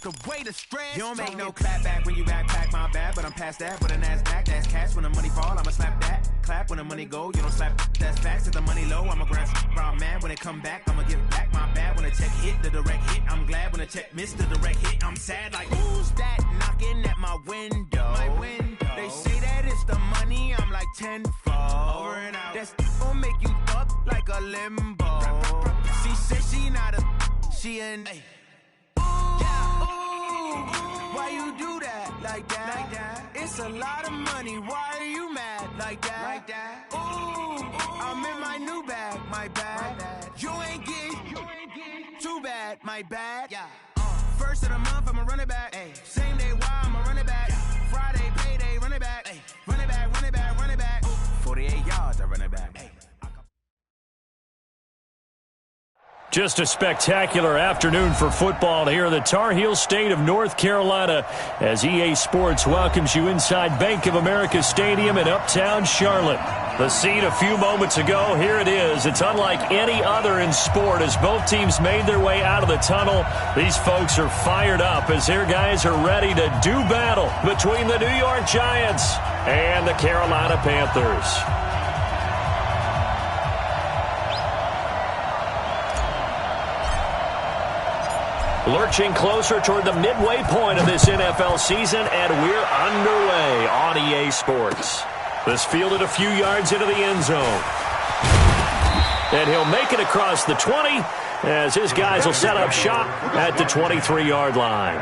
the way to stretch. You don't make no clap back when you backpack, my bad, but I'm past that with a NASDAQ. That's cash when the money fall, I'ma slap that. Clap when the money go, you don't slap. That's facts. If the money low, I'ma grab brown man. When it come back, I'ma give back my bad. When the check hit, the direct hit, I'm glad. When the check missed the direct hit, I'm sad. Like, who's that knocking at my window? They say that it's the money, I'm like tenfold. Over and out. That's gon' make you up like a limbo. She said she not a, she an. Why you do that like that? It's a lot of money. Why are you mad like that? Ooh, I'm in my new bag, my bad. You ain't getting too bad, my bad. First of the month, I'ma run it back. Same day, why I'ma run it back. Friday, payday, run it back. Run it back, run it back, run it back. 48 yards, I run it back. Just a spectacular afternoon for football here in the Tar Heel state of North Carolina as EA Sports welcomes you inside Bank of America Stadium in Uptown Charlotte. The scene a few moments ago, here it is. It's unlike any other in sport as both teams made their way out of the tunnel. These folks are fired up as their guys are ready to do battle between the New York Giants and the Carolina Panthers. Lurching closer toward the midway point of this NFL season, and we're underway on EA Sports. This fielded a few yards into the end zone. And he'll make it across the 20 as his guys will set up shop at the 23-yard line.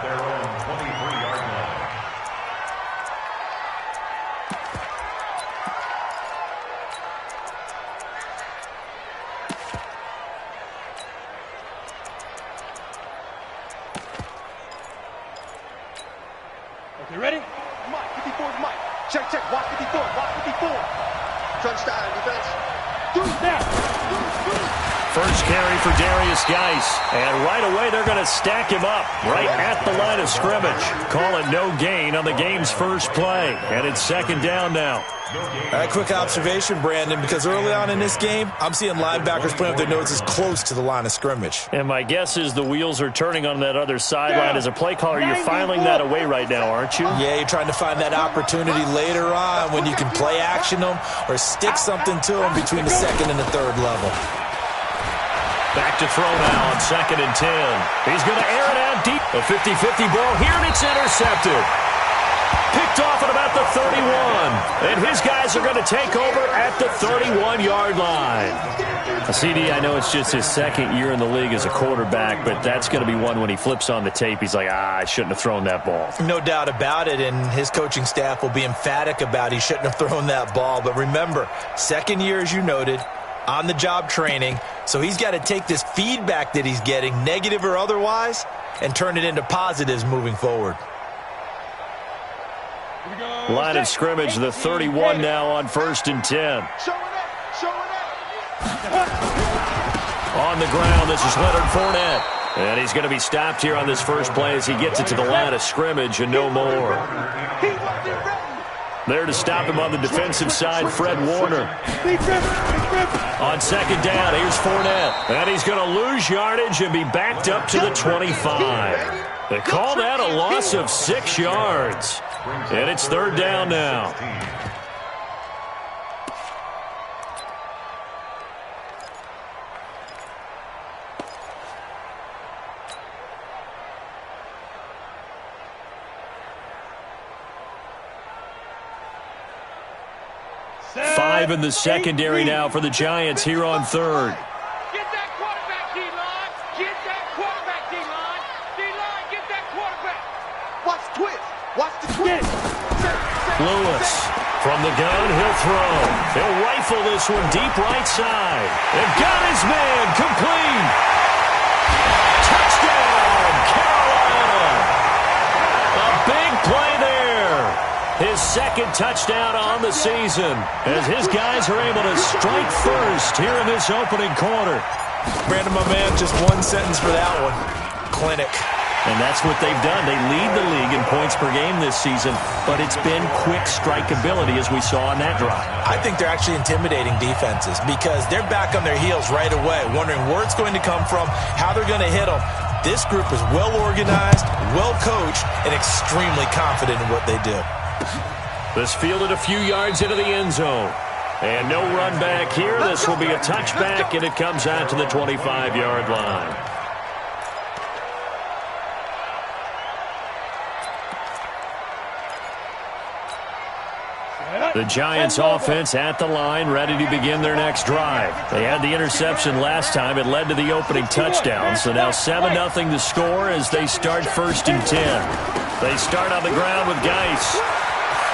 You ready? Mike, 54 is Mike. Check, check. Watch 54. Watch 54. Touchdown, defense. Do it now. First carry for Darius Geis. And right away, they're going to stack him up right at the line of scrimmage. Call it no gain on the game's first play. And it's second down now. A quick observation, Brandon, because early on in this game, I'm seeing linebackers putting up their noses close to the line of scrimmage. And my guess is the wheels are turning on that other sideline. As a play caller, you're filing that away right now, aren't you? Yeah, you're trying to find that opportunity later on when you can play action them or stick something to them between the second and the third level. Back to throw now on 2nd and 10. He's going to air it out deep. A 50-50 ball here, and it's intercepted. Picked off at about the 31. And his guys are going to take over at the 31-yard line. CD, I know it's just his second year in the league as a quarterback, but that's going to be one when he flips on the tape. He's like, I shouldn't have thrown that ball. No doubt about it, and his coaching staff will be emphatic about he shouldn't have thrown that ball. But remember, second year, as you noted, on-the-job training, so he's got to take this feedback that he's getting, negative or otherwise, and turn it into positives moving forward. Line of scrimmage, the 31 now on 1st and 10. On the ground, this is Leonard Fournette. And he's going to be stopped here on this first play as he gets it to the line of scrimmage and no more. There to stop him on the defensive side, Fred Warner. On 2nd down, here's Fournette. And he's going to lose yardage and be backed up to the 25. They call that a loss of 6 yards. And it's 3rd down now. Five in the secondary now for the Giants here on 3rd. Get that quarterback, D-line. Get that quarterback, D-line. D-line, get that quarterback. Watch the twist. Watch the twist. Lewis from the gun, he'll throw. He'll rifle this one deep right side. And got his man complete. Touchdown, Carolina. A big play there. His second touchdown on the season as his guys are able to strike first here in this opening quarter. Brandon, my man, just one sentence for that one. Clinic. And that's what they've done. They lead the league in points per game this season, but it's been quick strikeability as we saw on that drive. I think they're actually intimidating defenses because they're back on their heels right away, wondering where it's going to come from, how they're going to hit them. This group is well organized, well coached, and extremely confident in what they do. This fielded a few yards into the end zone. And no run back here. This will be a touchback, and it comes out to the 25-yard line. The Giants offense at the line, ready to begin their next drive. They had the interception last time. It led to the opening touchdown. So now 7-0 to score as they start 1st and 10. They start on the ground with Geis.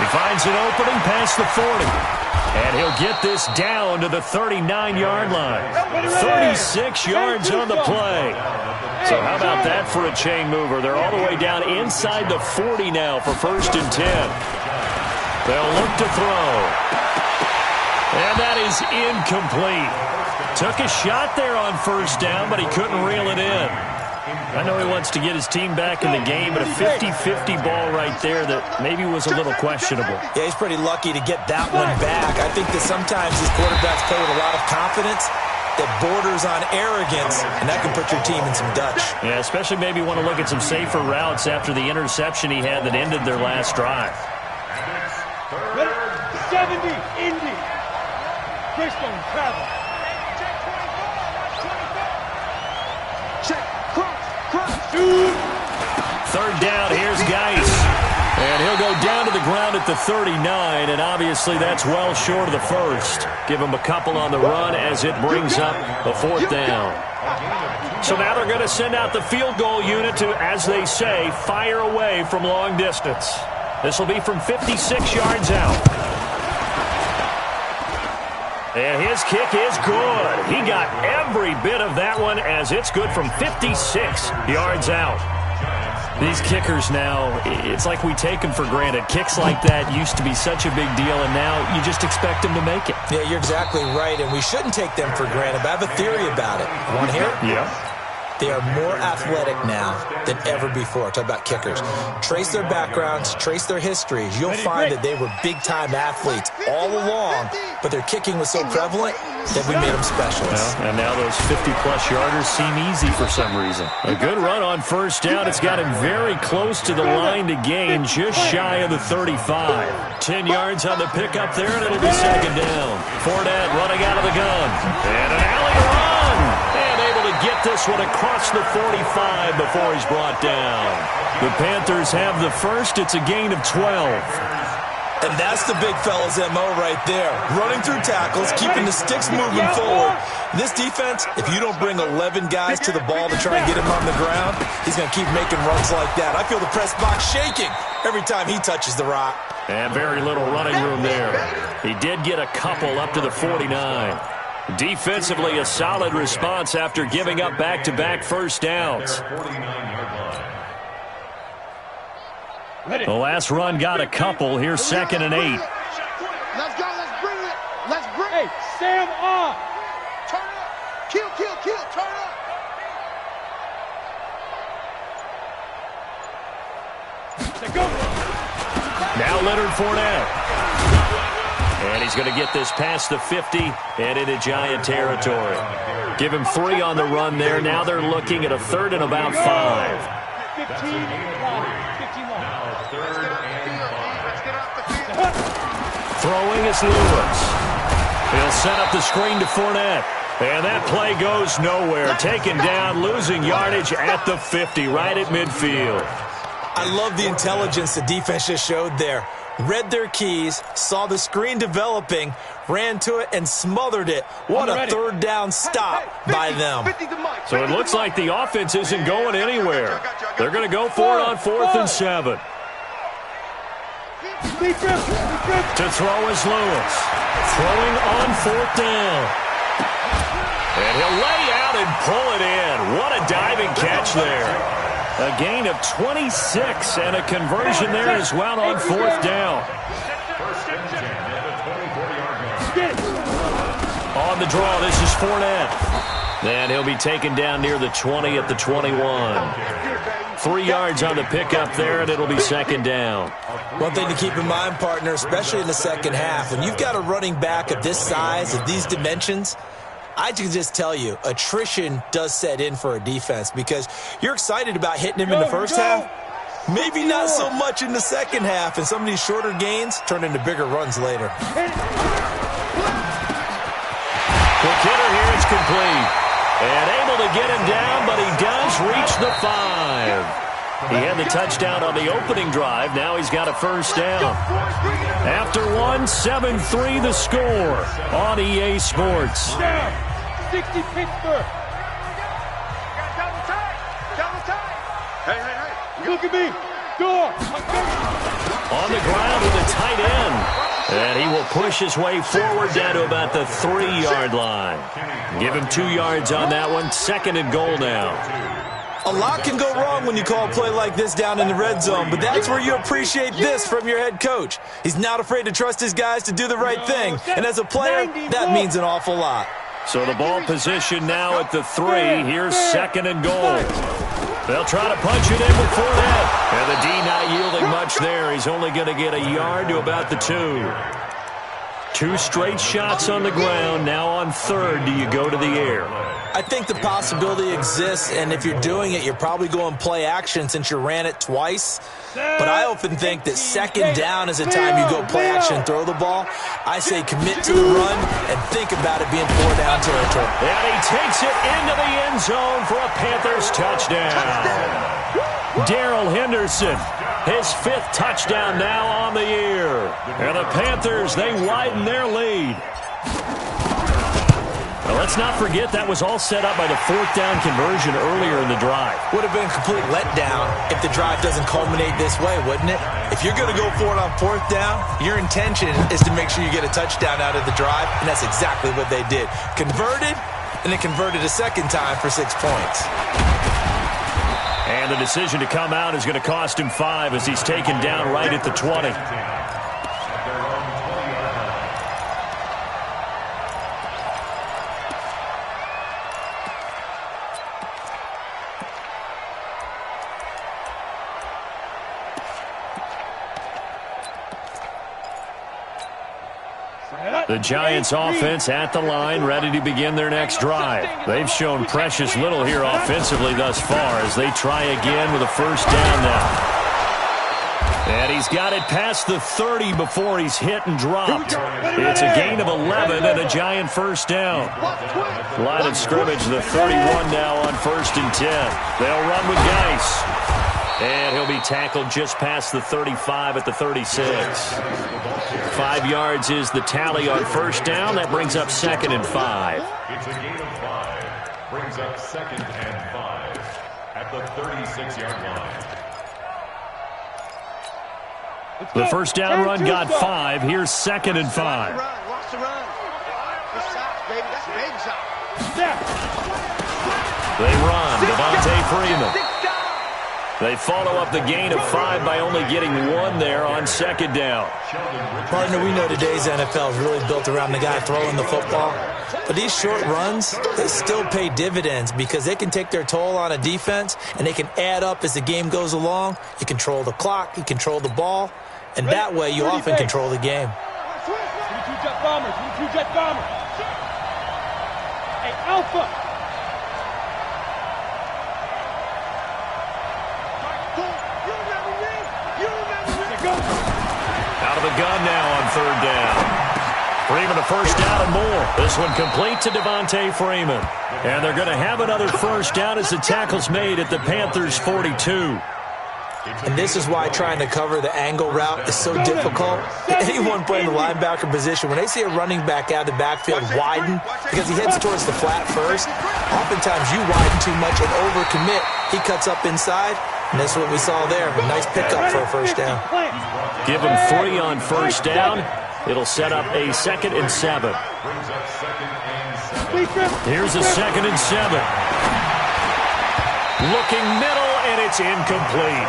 He finds an opening past the 40. And he'll get this down to the 39-yard line. 36 yards on the play. So how about that for a chain mover? They're all the way down inside the 40 now for 1st and 10. They'll look to throw. And that is incomplete. Took a shot there on 1st down, but he couldn't reel it in. I know he wants to get his team back in the game, but a 50-50 ball right there that maybe was a little questionable. Yeah, he's pretty lucky to get that one back. I think that sometimes these quarterbacks play with a lot of confidence that borders on arrogance, and that can put your team in some Dutch. Yeah, especially maybe want to look at some safer routes after the interception he had that ended their last drive. 70, Indy. Christone, travel. Check, cross, shoot. 3rd down, here's Geis. And he'll go down to the ground at the 39, and obviously that's well short of the 1st. Give him a couple on the run as it brings up a 4th down. So now they're going to send out the field goal unit to, as they say, fire away from long distance. This will be from 56 yards out. And his kick is good. He got every bit of that one as it's good from 56 yards out. These kickers now, it's like we take them for granted. Kicks like that used to be such a big deal, and now you just expect them to make it. Yeah, you're exactly right, and we shouldn't take them for granted. But I have a theory about it. Want to hear it? Yeah. They are more athletic now than ever before. Talk about kickers. Trace their backgrounds, trace their histories. You'll find that they were big-time athletes all along, but their kicking was so prevalent that we made them specialists. Well, and now those 50-plus yarders seem easy for some reason. A good run on 1st down. It's got him very close to the line to gain, just shy of the 35. 10 yards on the pickup there, and it'll be 2nd down. Fournette running out of the gun. And an alley run. And able to get this one across the 45 before he's brought down. The Panthers have the 1st. It's a gain of 12. And that's the big fella's MO right there. Running through tackles, keeping the sticks moving forward. This defense, if you don't bring 11 guys to the ball to try and get him on the ground, he's going to keep making runs like that. I feel the press box shaking every time he touches the rock. And very little running room there. He did get a couple up to the 49. Defensively, a solid response after giving up back-to-back 1st downs. The last run got a couple. Here's 2nd and 8. Let's go. Let's bring it. Let's bring it. Hey, Sam off. Turn up. Kill. Turn up. Go. Now Leonard Fournette. And he's going to get this past the 50 and into Giant territory. Give him 3 on the run there. Now they're looking at a 3rd and about 5. 15 long. Throwing is Lewis. He'll set up the screen to Fournette. And that play goes nowhere. Taken down, losing yardage at the 50, right at midfield. I love the intelligence the defense just showed there. Read their keys, saw the screen developing, ran to it, and smothered it. What a 3rd down stop by them. So it looks like the offense isn't going anywhere. They're going to go for it on 4th and 7. To throw is Lewis. Throwing on 4th down. And he'll lay out and pull it in. What a diving catch there. A gain of 26 and a conversion there as well on 4th down. On the draw, this is Fournette. And he'll be taken down near the 20 at the 21. 3 yards on the pickup there, and it'll be 2nd down. One thing to keep in mind, partner, especially in the second half, when you've got a running back of this size, of these dimensions, I can just tell you, attrition does set in for a defense because you're excited about hitting him in the first half. Maybe not so much in the second half, and some of these shorter gains turn into bigger runs later. Quick hitter here, it's complete. And able to get him down, but he does reach the 5. He had the touchdown on the opening drive. Now he's got a first down. After one, 7-3 the score on EA Sports. 60 Pittsburgh. Double tight. Hey. Look at me. Door. On the ground with a tight end. And he will push his way forward down to about the 3-yard line. Give him 2 yards on that one. 2nd and goal now. A lot can go wrong when you call a play like this down in the red zone, but that's where you appreciate this from your head coach. He's not afraid to trust his guys to do the right thing, and as a player, that means an awful lot. So the ball position now at the 3. Here's 2nd and goal. They'll try to punch it in with Fournette. And the D not yielding much there. He's only going to get a yard to about the 2. 2 straight shots on the ground. Now on 3rd, do you go to the air? I think the possibility exists, and if you're doing it, you're probably going play action since you ran it twice. But I often think that 2nd down is a time you go play action and throw the ball. I say commit to the run and think about it being 4-down territory. And he takes it into the end zone for a Panthers touchdown. Darrell Henderson, his 5th touchdown now on the year. And the Panthers, they widen their lead. Well, let's not forget that was all set up by the 4th down conversion earlier in the drive. Would have been a complete letdown if the drive doesn't culminate this way, wouldn't it? If you're going to go for it on 4th down, your intention is to make sure you get a touchdown out of the drive, and that's exactly what they did. Converted, and then converted a 2nd time for 6 points. And the decision to come out is going to cost him 5 as he's taken down right at the 20. The Giants offense at the line, ready to begin their next drive. They've shown precious little here offensively thus far as they try again with a first down now. And he's got it past the 30 before he's hit and dropped. It's a gain of 11 and a Giant first down. Line of scrimmage, the 31 now on 1st and 10. They'll run with Geis. And he'll be tackled just past the 35 at the 36. 5 yards is the tally on first down. That brings up 2nd and 5. It's a gain of 5. Brings up 2nd and 5 at the 36-yard line. The first down run got 5. Here's 2nd and 5. Watch the run. Good shots, baby. That's big shot. They run. Devontae Freeman. They follow up the gain of 5 by only getting 1 there on 2nd down. Partner, we know today's NFL is really built around the guy throwing the football. But these short runs, they still pay dividends because they can take their toll on a defense and they can add up as the game goes along. You control the clock, you control the ball, and that way you often control the game. 22 jet bombers. Hey, Alpha. Out of the gun now on 3rd down. Freeman a first down and more. This one complete to Devontae Freeman. And they're going to have another first down as the tackle's made at the Panthers' 42. And this is why trying to cover the angle route is so difficult. Anyone playing the linebacker position, when they see a running back out of the backfield widen because he heads towards the flat first, oftentimes you widen too much and overcommit. He cuts up inside, and that's what we saw there. A nice pickup for a first down. Give him 3 on first down. It'll set up a 2nd and 7. Here's a 2nd and 7. Looking middle, and it's incomplete.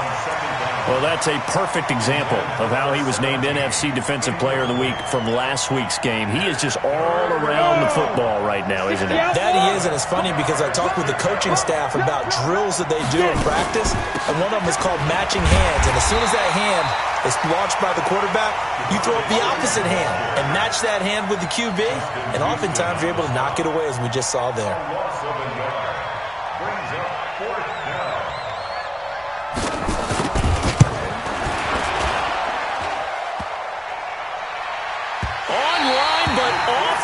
Well, that's a perfect example of how he was named NFC Defensive Player of the Week from last week's game. He is just all around the football right now, isn't he? That he is, and it's funny because I talked with the coaching staff about drills that they do in practice, and one of them is called matching hands. And as soon as that hand is launched by the quarterback, you throw up the opposite hand and match that hand with the QB, and oftentimes you're able to knock it away, as we just saw there.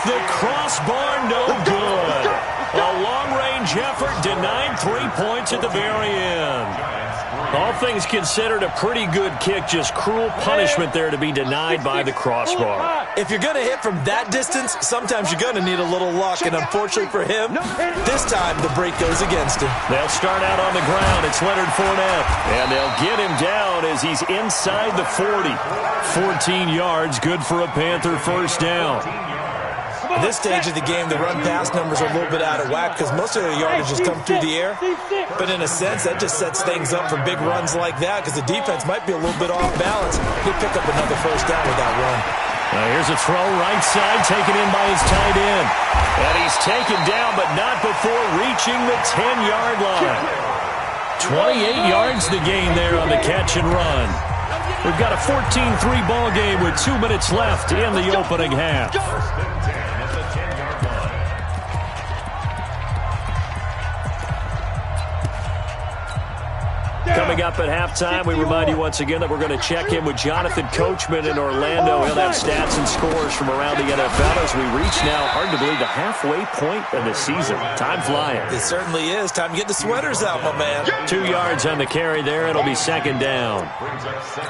The crossbar, no good. A long-range effort denied 3 points at the very end. All things considered, a pretty good kick, just cruel punishment there to be denied by the crossbar. If you're going to hit from that distance, sometimes you're going to need a little luck, and unfortunately for him, this time the break goes against him. They'll start out on the ground. It's Leonard Fournette, and they'll get him down as he's inside the 40. 14 yards, good for a Panther first down. At this stage of the game, the run-pass numbers are a little bit out of whack because most of the yardage has come through the air. But in a sense, that just sets things up for big runs like that because the defense might be a little bit off balance. He'll pick up another first down with that run. Here's a throw, right side, taken in by his tight end. And he's taken down, but not before reaching the 10-yard line. 28 yards the gain there on the catch and run. We've got a 14-3 ball game with 2 minutes left in the opening half. Coming up at halftime, we remind you once again that we're going to check in with Jonathan Coachman in Orlando. He'll have stats and scores from around the NFL as we reach now, hard to believe, the halfway point of the season. Time flying. It certainly is. Time to get the sweaters out, my man. 2 yards on the carry there. It'll be second down.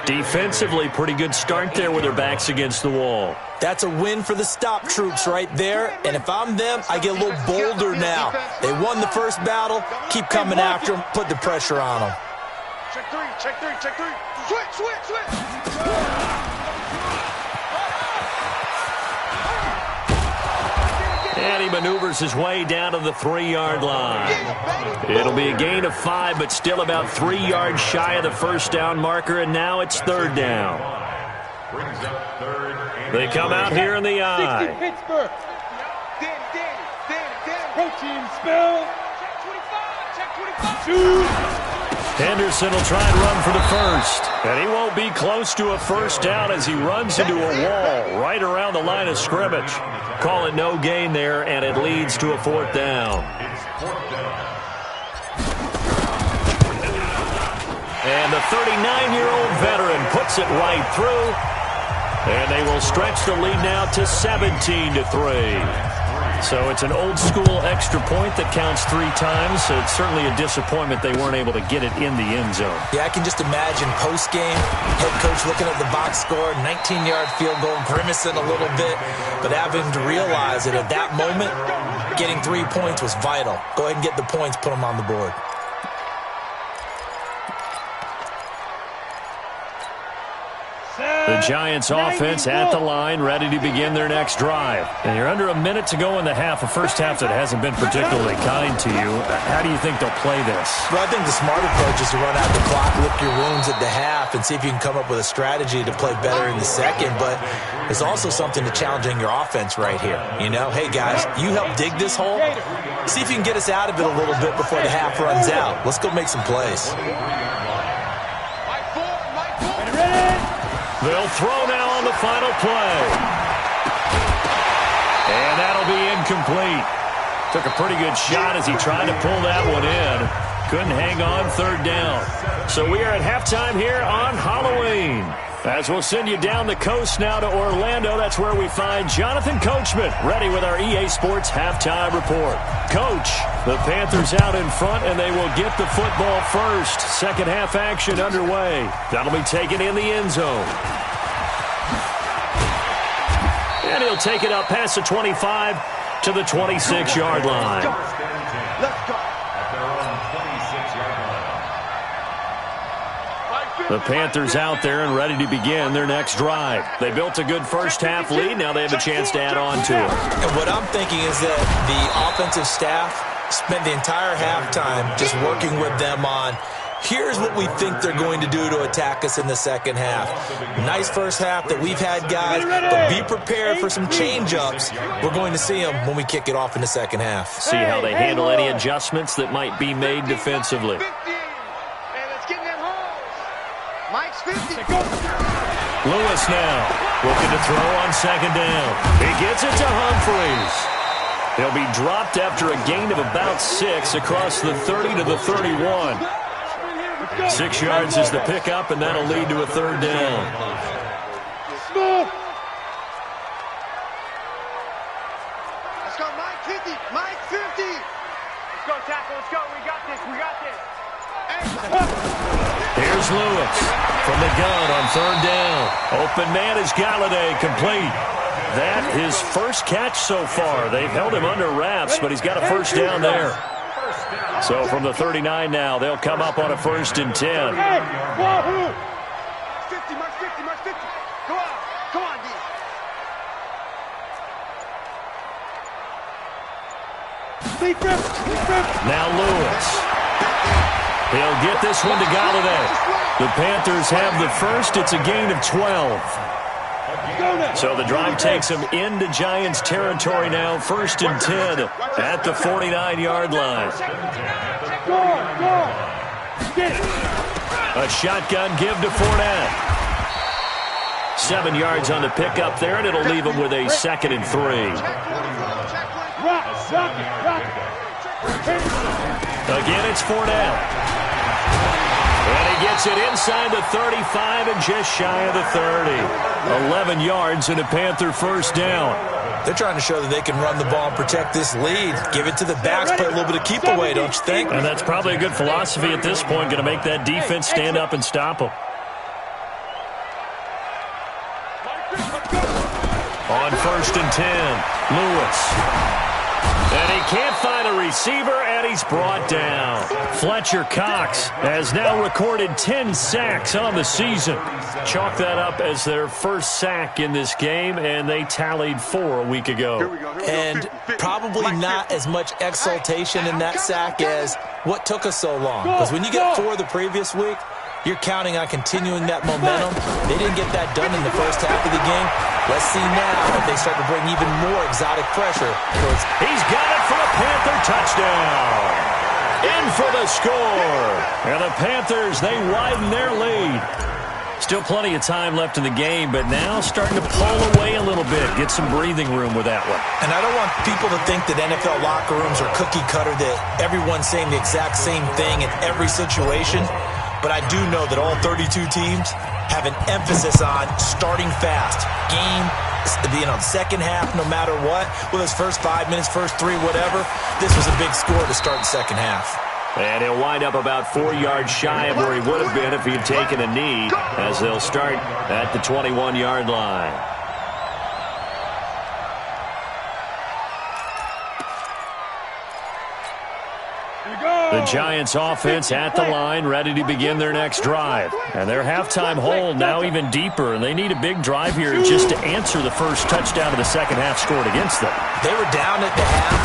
Defensively, pretty good start there with their backs against the wall. That's a win for the stop troops right there. And if I'm them, I get a little bolder now. They won the first battle. Keep coming after them. Put the pressure on them. Check three, check three, check three. Switch. And he maneuvers his way down to the 3-yard line. It'll be a gain of 5, but still about 3 yards shy of the first down marker, and now it's third down. They come out here in the eye. Pittsburgh. Danny. Protein spill. Check 25. Shoot. Henderson will try and run for the first. And he won't be close to a first down as he runs into a wall right around the line of scrimmage. Call it no gain there, and it leads to a fourth down. And the 39-year-old veteran puts it right through. And they will stretch the lead now to 17-3. So it's an old-school extra point that counts 3 times. So it's certainly a disappointment they weren't able to get it in the end zone. Yeah, I can just imagine post-game, head coach looking at the box score, 19-yard field goal, grimacing a little bit, but having to realize that at that moment, getting 3 points was vital. Go ahead and get the points, put them on the board. The Giants offense at the line, ready to begin their next drive. And you're under a minute to go in the half, a first half that hasn't been particularly kind to you. How do you think they'll play this? Well, I think the smart approach is to run out the clock, lick your wounds at the half, and see if you can come up with a strategy to play better in the second. But there's also something to challenging your offense right here. You know, hey, guys, you help dig this hole. See if you can get us out of it a little bit before the half runs out. Let's go make some plays. They'll throw now on the final play. And that'll be incomplete. Took a pretty good shot as he tried to pull that one in. Couldn't hang on, third down. So we are at halftime here on Halloween. As we'll send you down the coast now to Orlando, that's where we find Jonathan Coachman, ready with our EA Sports halftime report. Coach, the Panthers out in front, and they will get the football first. Second half action underway. That'll be taken in the end zone. And he'll take it up past the 25 to the 26-yard line. Let's go. The Panthers out there and ready to begin their next drive. They built a good first-half lead. Now they have a chance to add on to it. And what I'm thinking is that the offensive staff spent the entire halftime just working with them on Here's what we think they're going to do to attack us in the second half. Nice first half that we've had, guys, but be prepared for some change-ups. We're going to see them when we kick it off in the second half. See how they handle any adjustments that might be made defensively. Lewis now looking to throw on second down. He gets it to Humphreys. He'll be dropped after a gain of about 6 across the 30 to the 31. 6 yards is the pickup, and that'll lead to a third down. Let's go, Mike 50. Mike 50. Let's go, tackle. Let's go. We got this. We got this. Here's Lewis from the gun on third down. Open man is Galladay, complete. That his first catch so far. They've held him under wraps, but he's got a first down there. So from the 39 now, they'll come up on a 1st and 10. Hey, wahoo! 50, Mark 50, Mark 50. Go on. Come on, D. Now Lewis. He'll get this one to Galladay. The Panthers have the first. It's a gain of 12. So the drive takes them into Giants territory now. 1st and 10 at the 49-yard line. A shotgun give to Fournette. 7 yards on the pickup there, and it'll leave them with a 2nd and 3. Again, it's Fournette. And he gets it inside the 35 and just shy of the 30. 11 yards and a Panther first down. They're trying to show that they can run the ball and protect this lead. Give it to the backs, play a little bit of keep away, don't you think? And that's probably a good philosophy at this point, going to make that defense stand up and stop them. On 1st and 10, Lewis. And he can't find a receiver, and he's brought down. Fletcher Cox has now recorded 10 sacks on the season. Chalk that up as their first sack in this game, and they tallied 4 a week ago. And probably not as much exultation in that sack as what took us so long. Because when you get 4 the previous week, you're counting on continuing that momentum. They didn't get that done in the first half of the game. Let's see now if they start to bring even more exotic pressure towards. He's got it for a Panther touchdown. In for the score. And the Panthers, they widen their lead. Still plenty of time left in the game, but now starting to pull away a little bit. Get some breathing room with that one. And I don't want people to think that NFL locker rooms are cookie cutter, that everyone's saying the exact same thing in every situation. But I do know that all 32 teams have an emphasis on starting fast. Game, second half, no matter what. Well, his first 5 minutes, first 3, whatever. This was a big score to start the second half. And he'll wind up about 4 yards shy of where he would have been if he had taken a knee, as they'll start at the 21-yard line. The Giants offense at the line, ready to begin their next drive. And their halftime hole now even deeper, and they need a big drive here just to answer the first touchdown of the second half scored against them. They were down at the half.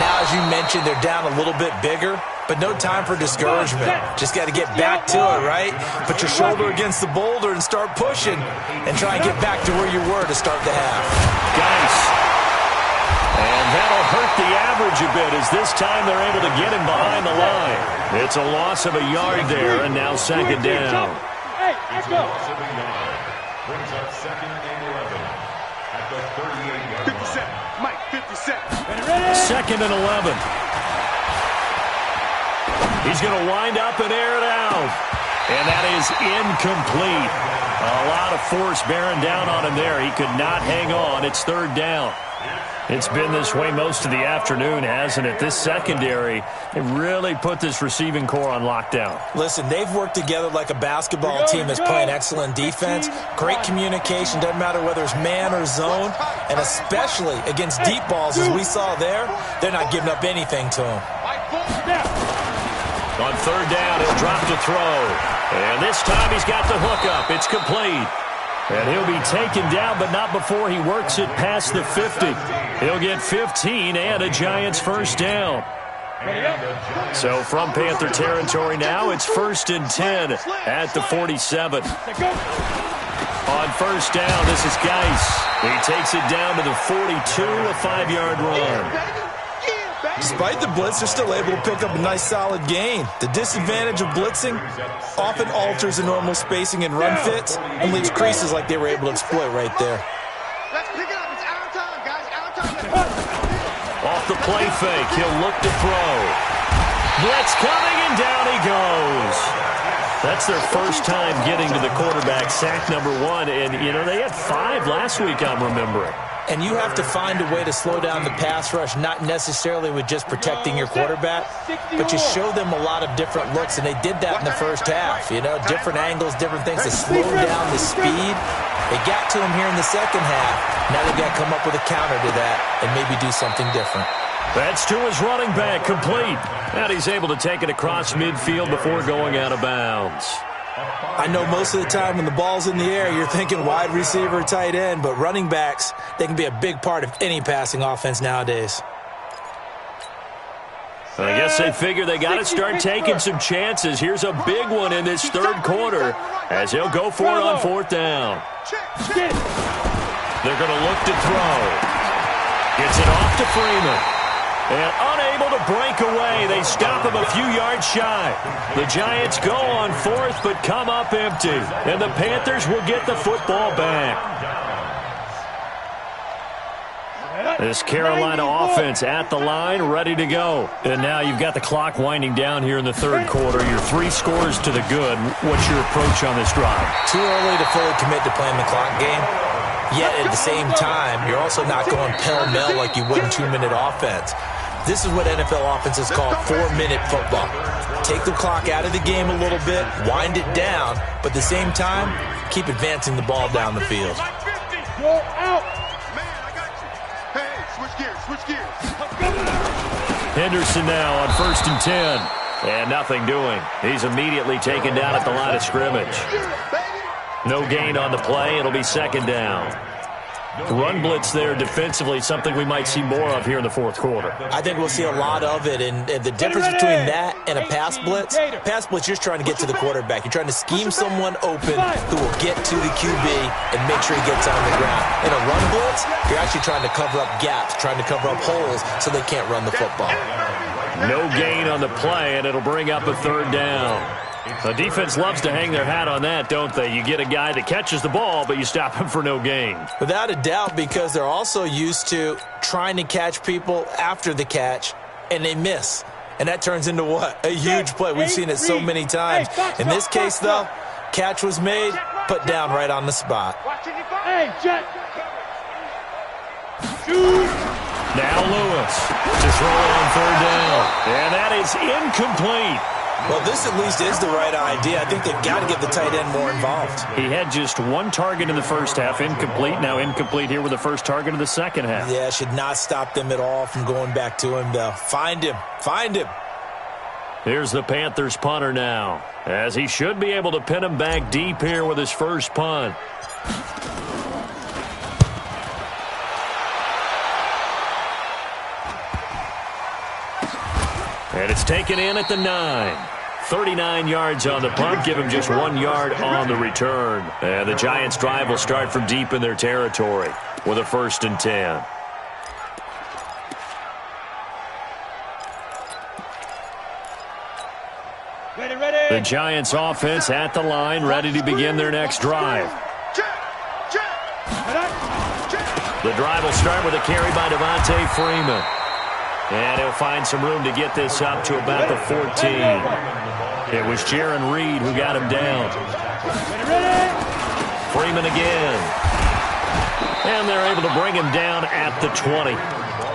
Now, as you mentioned, they're down a little bit bigger, but no time for discouragement. Just got to get back to it, right? Put your shoulder against the boulder and start pushing and try and get back to where you were to start the half. Guys. And that'll hurt the average a bit as this time they're able to get him behind the line. It's a loss of a yard there, and now second down. Hey, let's go. Brings up 2nd and 11 at the 38-yard line. 57, Mike, 57. 2nd and 11. He's going to wind up and air it out. And that is incomplete. A lot of force bearing down on him there. He could not hang on. It's 3rd down. It's been this way most of the afternoon, hasn't it? This secondary, they really put this receiving core on lockdown. Listen, they've worked together like a basketball team that's playing excellent defense. Great communication, doesn't matter whether it's man or zone. And especially against deep balls, as we saw there, they're not giving up anything to them. On 3rd down, he'll drop to throw. And this time he's got the hook up. It's complete. And he'll be taken down, but not before he works it past the 50. He'll get 15 and a Giants first down. So from Panther territory now, it's 1st and 10 at the 47. On first down, this is Geis. He takes it down to the 42, a 5-yard run. Despite the blitz, they're still able to pick up a nice solid gain. The disadvantage of blitzing often alters the normal spacing and run fits and leaves creases like they were able to exploit right there. Let's pick it up. It's our time, guys. Our time. Off the play fake, he'll look to throw. Blitz coming, and down he goes. That's their first time getting to the quarterback, sack number 1. And, you know, they had 5 last week, I'm remembering. And you have to find a way to slow down the pass rush, not necessarily with just protecting your quarterback, but you show them a lot of different looks, and they did that in the first half. You know, different angles, different things to slow down the speed. They got to him here in the second half. Now they've got to come up with a counter to that and maybe do something different. That's to his running back, complete. And he's able to take it across midfield before going out of bounds. I know most of the time when the ball's in the air, you're thinking wide receiver, tight end, but running backs, they can be a big part of any passing offense nowadays. I guess they figure they got to start taking some chances. Here's a big one in this third quarter as he'll go for it on 4th down. They're going to look to throw. Gets it off to Freeman. And unable to break away. They stop him a few yards shy. The Giants go on 4th but come up empty. And the Panthers will get the football back. This Carolina offense at the line, ready to go. And now you've got the clock winding down here in the third quarter. You're 3 scores to the good. What's your approach on this drive? Too early to fully commit to playing the clock game. Yet at the same time, you're also not going pell-mell like you would in 2-minute offense. This is what NFL offenses call 4-minute football. Take the clock out of the game a little bit, wind it down, but at the same time, keep advancing the ball down the field. Go out. Man, I got you. Hey, switch gears, switch gears. Henderson now on 1st and 10. And nothing doing. He's immediately taken down at the line of scrimmage. No gain on the play. It'll be 2nd down. Run blitz there defensively, something we might see more of here in the fourth quarter. I think we'll see a lot of it, and the difference between that and a pass blitz, you're just trying to get to the quarterback. You're trying to scheme someone open who will get to the QB and make sure he gets on the ground. In a run blitz, you're actually trying to cover up gaps, trying to cover up holes so they can't run the football. No gain on the play, and it'll bring up a 3rd down. The defense loves to hang their hat on that, don't they? You get a guy that catches the ball, but you stop him for no gain. Without a doubt, because they're also used to trying to catch people after the catch, and they miss. And that turns into what? A huge play. We've seen it so many times. In this case, though, catch was made, put down right on the spot. Hey, Jet. Now Lewis to throw it on 3rd down. And that is incomplete. Well, this at least is the right idea. I think they've got to get the tight end more involved. He had just 1 target in the first half, incomplete. Now incomplete here with the first target of the second half. Yeah, should not stop them at all from going back to him, though. Find him. Find him. Here's the Panthers punter now, as he should be able to pin him back deep here with his first punt. And it's taken in at the 9. 39 yards on the punt, give him just 1 yard on the return. And the Giants' drive will start from deep in their territory with a 1st and 10. The Giants' offense at the line, ready to begin their next drive. The drive will start with a carry by Devontae Freeman. And he'll find some room to get this up to about the 14. It was Jaron Reed who got him down. Freeman again. And they're able to bring him down at the 20.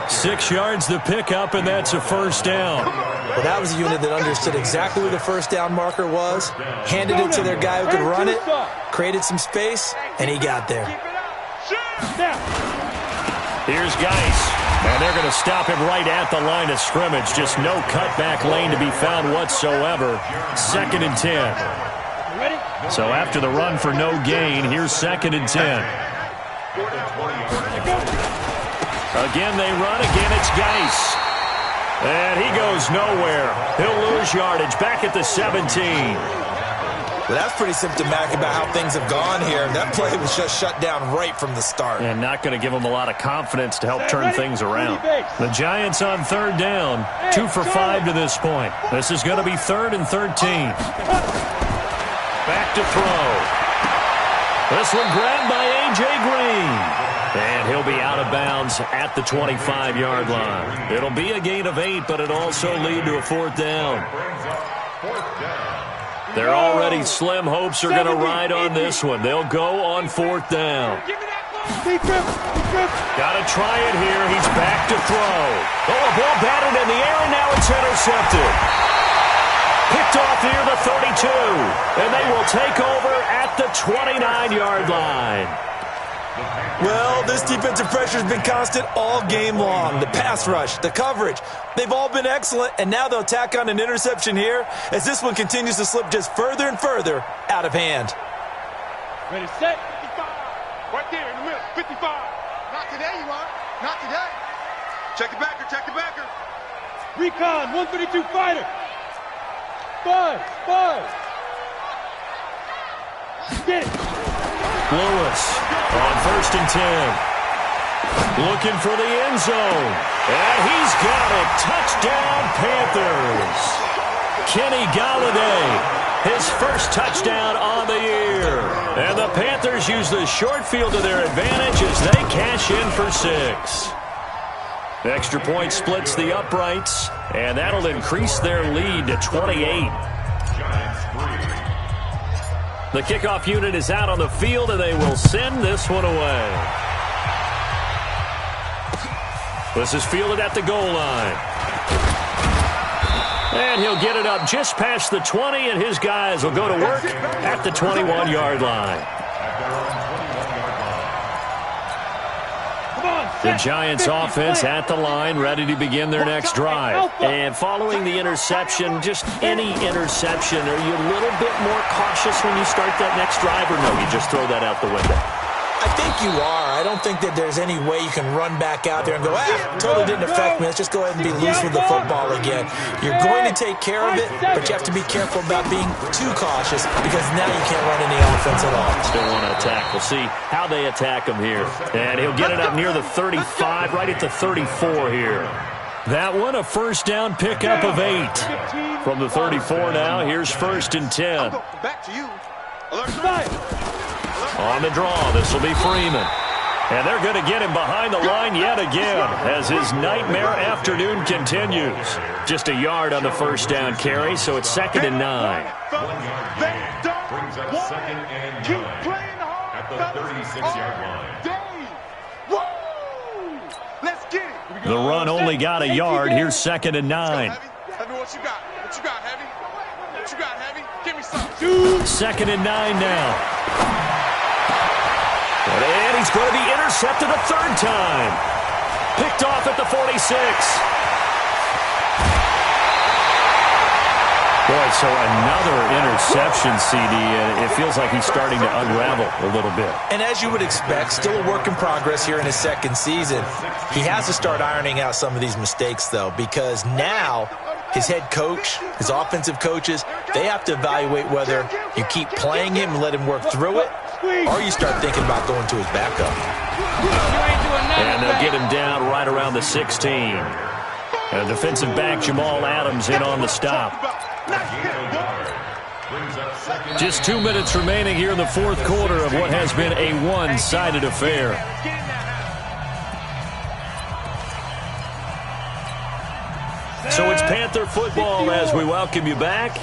6 yards the pickup, and that's a 1st down. Well, that was a unit that understood exactly where the 1st down marker was, handed it to their guy who could run it, created some space, and he got there. Here's Geis. And they're going to stop him right at the line of scrimmage. Just no cutback lane to be found whatsoever. 2nd and 10. So after the run for no gain, here's 2nd and 10. Again they run. Again it's Geis. And he goes nowhere. He'll lose yardage back at the 17. Well, that's pretty symptomatic about how things have gone here. That play was just shut down right from the start. And not going to give them a lot of confidence to help turn things around. The Giants on third down, 2 for 5 to this point. This is going to be 3rd and 13. Back to throw. This one grabbed by A.J. Green. And he'll be out of bounds at the 25-yard line. It'll be a gain of 8, but it'll also lead to a 4th down. Their already slim hopes are going to ride on this one. They'll go on 4th down. Got to try it here. He's back to throw. Oh, a ball batted in the air, and now it's intercepted. Picked off near the 32, and they will take over at the 29-yard line. Well, this defensive pressure has been constant all game long. The pass rush, the coverage, they've all been excellent, and now they'll tack on an interception here as this one continues to slip just further and further out of hand. Ready, set, 55. Right there in the middle, 55. Not today, you want? Not today. Check the backer, check the backer. Recon, 132 fighter. 5. Get it. Lewis on 1st and 10. Looking for the end zone. And he's got it. Touchdown, Panthers. Kenny Golladay, his first touchdown on the year. And the Panthers use the short field to their advantage as they cash in for 6. The extra point splits the uprights, and that'll increase their lead to 28. The kickoff unit is out on the field, and they will send this one away. This is fielded at the goal line. And he'll get it up just past the 20, and his guys will go to work at the 21-yard line. The Giants offense at the line, ready to begin their next drive. And following the interception, just any interception, are you a little bit more cautious when you start that next drive, or no, you just throw that out the window? I think you are. I don't think that there's any way you can run back out there and go, totally didn't affect me. Let's just go ahead and be loose with the football again. You're going to take care of it, but you have to be careful about being too cautious because now you can't run any offense at all. Still want to attack. We'll see how they attack him here. And he'll get it up near the 35, right at the 34 here. That one, a first down pickup of 8. From the 34 now, here's 1st and 10. Back to you. On the draw, this will be Freeman. And they're going to get him behind the line yet again as his nightmare afternoon continues. Just a yard on the first down carry, so it's 2nd and 9. Brings up 2nd and 9 at the 36-yard line. Let's get it. The run only got a yard. Here's 2nd and 9. Heavy, what you got? What you got, Heavy? What you got, Heavy? Give me something. 2nd and 9 now. And he's going to be intercepted a 3rd time. Picked off at the 46. Boy, so another interception, CD, and it feels like he's starting to unravel a little bit. And as you would expect, still a work in progress here in his 2nd season. He has to start ironing out some of these mistakes, though, because now his head coach, his offensive coaches, they have to evaluate whether you keep playing him and let him work through it, or you start thinking about going to his backup. And they'll get him down right around the 16. And defensive back Jamal Adams in on the stop. Just 2 minutes remaining here in the 4th quarter of what has been a one-sided affair. So it's Panther football as we welcome you back.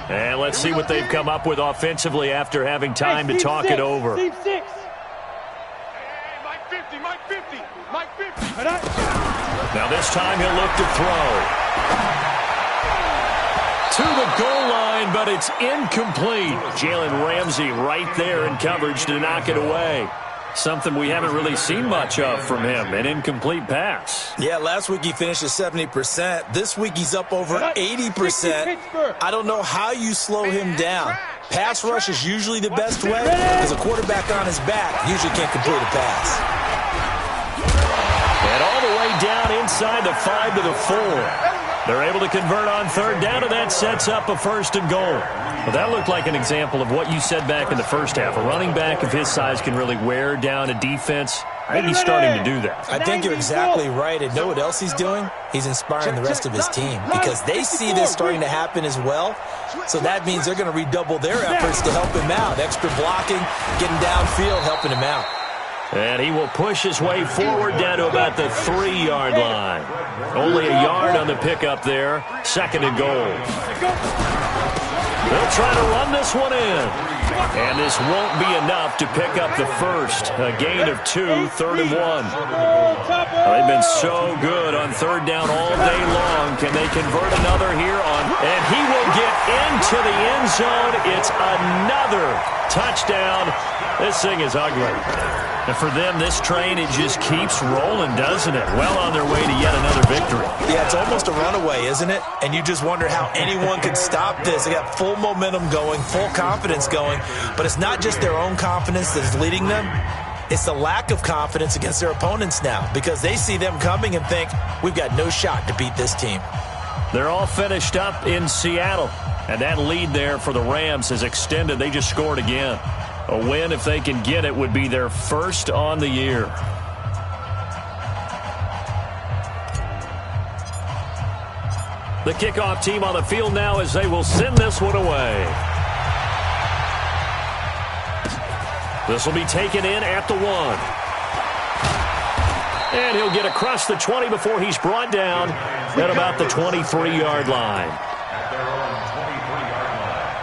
And let's see what they've come up with offensively after having time to talk it over. Mike 50, Mike 50, Mike 50. Now this time he'll look to throw. To the goal line, but it's incomplete. Jalen Ramsey right there in coverage to knock it away. Something we haven't really seen much of from him, an incomplete pass. Yeah, last week he finished at 70%. This week he's up over 80%. I don't know how you slow him down. Pass rush is usually the best way because a quarterback on his back usually can't complete a pass. And all the way down inside the 5 to the 4. They're able to convert on third down, and that sets up a 1st and goal. Well, that looked like an example of what you said back in the first half. A running back of his size can really wear down a defense. I think he's starting to do that. I think you're exactly right. And know what else he's doing? He's inspiring the rest of his team because they see this starting to happen as well. So that means they're going to redouble their efforts to help him out. Extra blocking, getting downfield, helping him out. And he will push his way forward down to about the 3-yard line. Only a yard on the pickup there. 2nd and goal. They'll try to run this one in. And this won't be enough to pick up the first. A gain of 2, 3rd and 1. They've been so good on third down all day long. Can they convert another here on? And he will get into the end zone. It's another touchdown. This thing is ugly. And for them, this train, it just keeps rolling, doesn't it? Well on their way to yet another victory. Yeah, it's almost a runaway, isn't it? And you just wonder how anyone could stop this. They got full momentum going, full confidence going. But it's not just their own confidence that's leading them. It's the lack of confidence against their opponents now because they see them coming and think, we've got no shot to beat this team. They're all finished up in Seattle. And that lead there for the Rams has extended. They just scored again. A win, if they can get it, would be their first on the year. The kickoff team on the field now as they will send this one away. This will be taken in at the 1. And he'll get across the 20 before he's brought down at about the 23-yard line. At their own 23-yard line.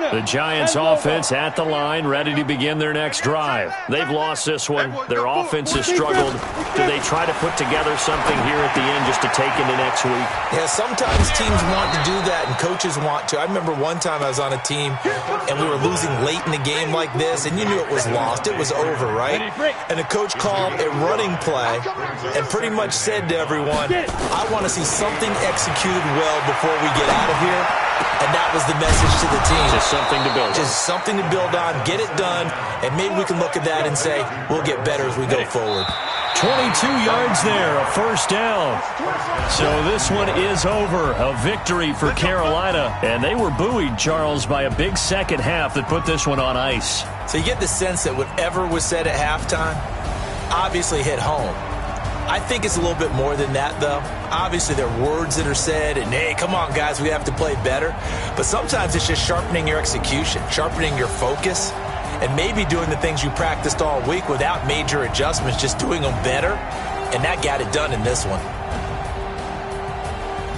The Giants offense at the line, ready to begin their next drive. They've lost this one. Their offense has struggled. Do they try to put together something here at the end just to take into next week? Yeah, sometimes teams want to do that and coaches want to. I remember one time I was on a team and we were losing late in the game like this and you knew it was lost. It was over, right? And the coach called a running play and pretty much said to everyone, I want to see something executed well before we get out of here. And that was the message to the team. Just something to build on. Just something to build on, get it done, and maybe we can look at that and say, we'll get better as we go forward. 22 yards there, a 1st down. So this one is over. A victory for Carolina. And they were buoyed, Charles, by a big second half that put this one on ice. So you get the sense that whatever was said at halftime obviously hit home. I think it's a little bit more than that, though. Obviously, there are words that are said, and, hey, come on, guys, we have to play better. But sometimes it's just sharpening your execution, sharpening your focus, and maybe doing the things you practiced all week without major adjustments, just doing them better. And that got it done in this one.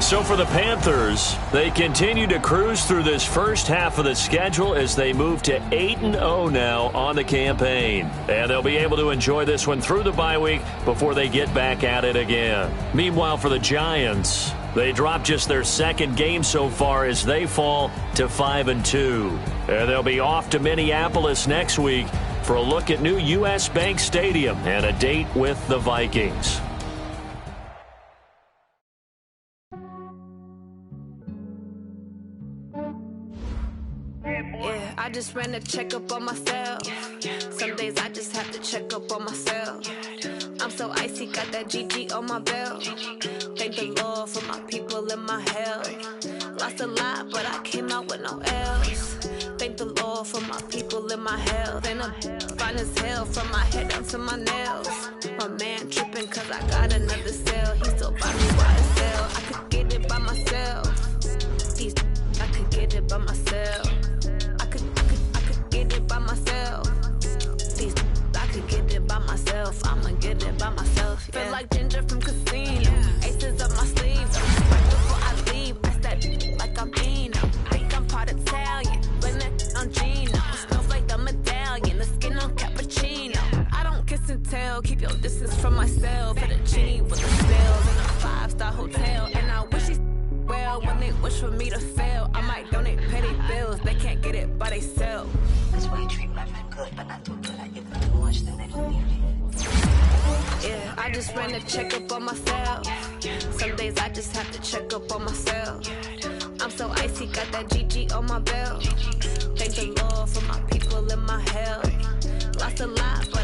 So for the Panthers, they continue to cruise through this first half of the schedule as they move to 8-0 now on the campaign. And they'll be able to enjoy this one through the bye week before they get back at it again. Meanwhile, for the Giants, they drop just their 2nd game so far as they fall to 5-2. And they'll be off to Minneapolis next week for a look at new U.S. Bank Stadium and a date with the Vikings. I just ran a checkup on myself. Some days I just have to check up on myself. I'm so icy, got that GG on my belt. Thank the Lord for my people and my health. Lost a lot, but I came out with no L's. Thank the Lord for my people and my health. And I'm fine as hell from my head down to my nails. My man tripping cause I got another cell. He still buy me YSL. I could get it by myself. These I could get it by myself. I could get it by myself. These I could get it by myself. I'ma get it by myself. Yeah. Feel like Ginger from Casino. Aces up my sleeves. Right before I leave, I step like I'm Dino. Think I'm part Italian, blend it on Gino. Smells like the medallion, the skin on cappuccino. I don't kiss and tell, keep your distance from myself. Fettuccine with the sales in a 5-star hotel, and I wish he's well when they wish for me to fail. I might donate petty bills, they can't get it by themselves. That's why you treat my friend good, but not too good. I give them too much, then they don't need it. Yeah, I just ran a checkup on myself. Some days I just have to check up on myself. I'm so icy, got that GG on my belt. Thank the Lord for my people and my health. lost a lot, but